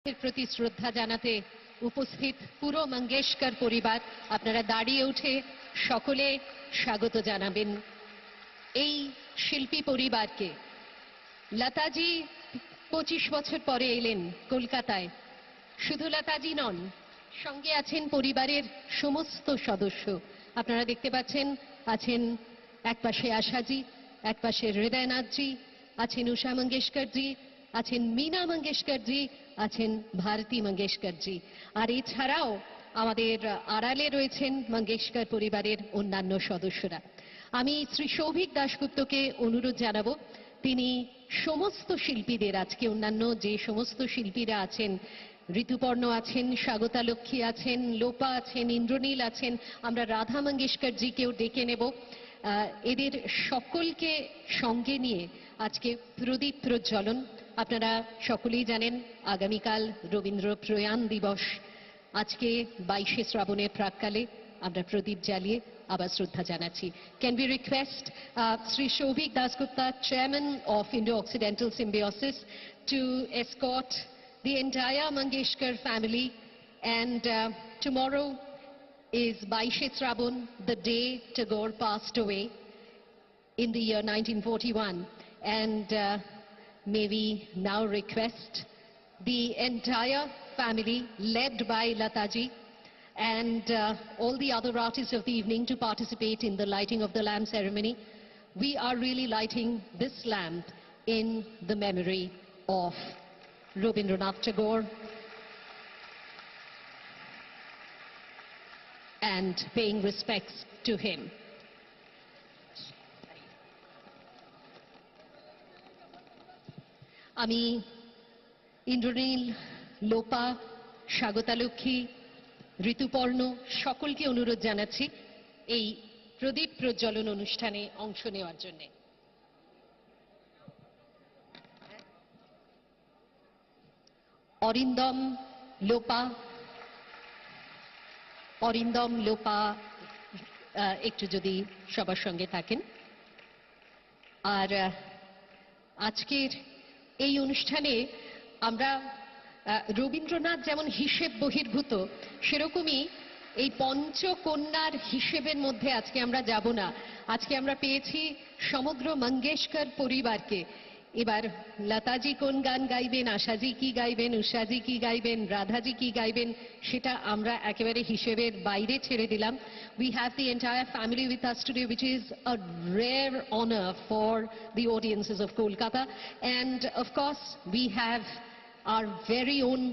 এর প্রতি শ্রদ্ধা জানাতে উপস্থিত পুরো মঙ্গেশকর পরিবার, আপনারা দাঁড়িয়ে উঠে সকলে স্বাগত জানাবেন এই শিল্পী পরিবারকে। লতাজি 25 বছর পরে এলেন কলকাতায়। শুধু লতাজি নন, সঙ্গে আছেন পরিবারের সমস্ত সদস্য। আপনারা দেখতে পাচ্ছেন, আছেন একপাশে আশাজি, একপাশে হৃদয়নাথজি, আছেন উষা মঙ্গেশকরজি, আছেন মীনা মঙ্গেশকরজি, আছেন ভারতী মঙ্গেশকরজি। আর এছাড়াও আমাদের আড়ালে রয়েছেন মঙ্গেশকর পরিবারের অন্যান্য সদস্যরা। আমি শ্রী সৌভিক দাশগুপ্তকে অনুরোধ জানাবো, তিনি সমস্ত শিল্পীদের, আজকে অন্যান্য যে সমস্ত শিল্পীরা আছেন, ঋতুপর্ণ আছেন, স্বাগতা লক্ষ্মী আছেন, লোপা আছেন, ইন্দ্রনীল আছেন, আমরা রাধা মঙ্গেশকরজিকেও ডেকে নেব। এদের সকলকে সঙ্গে নিয়ে আজকে প্রদীপ প্রজ্বলন। আপনারা সকলেই জানেন, আগামীকাল রবীন্দ্র প্রয়াণ দিবস। আজকে 22শে শ্রাবণের প্রাক্কালে আমরা প্রদীপ জ্বালিয়ে আবার শ্রদ্ধা জানাচ্ছি। Can we request Sri Shouvik Dasgupta, Chairman of Indo-Occidental Symbiosis, to escort the entire Mangeshkar family. And tomorrow is 22 Shravan, the day Tagore passed away in the year 1941. And may we now request the entire family, led by Lataji and all the other artists of the evening, to participate in the lighting of the lamp ceremony. We are really lighting this lamp in the memory of Rabindranath Tagore and paying respects to him. আমি ইন্দ্রনীল, লোপা, স্বাগতা লক্ষ্মী, ঋতুপর্ণ সকলকে অনুরোধ জানাচ্ছি এই প্রদীপ প্রজ্বলন অনুষ্ঠানে অংশ নেওয়ার জন্য। অরিন্দম, লোপা, একটু যদি সবার সঙ্গে থাকেন। আর আজকের এই অনুষ্ঠানে আমরা রবীন্দ্রনাথ যেমন হিসেব বহির্ভূত, সেরকমই এই পঞ্চকন্যার হিসেবের মধ্যে আজকে আমরা যাব না। আজকে আমরা পেয়েছি সমগ্র মঙ্গেশকর পরিবারকে। এবার লতাজি কোন গান গাইবেন, আশাজি কি গাইবেন, উষাজি কি গাইবেন, রাধাজি কি গাইবেন, সেটা আমরা একেবারে হিসেবের বাইরে ছেড়ে দিলাম। We have the entire family with us today, which is a rare honor for the audiences of Kolkata. And of course, we have our very own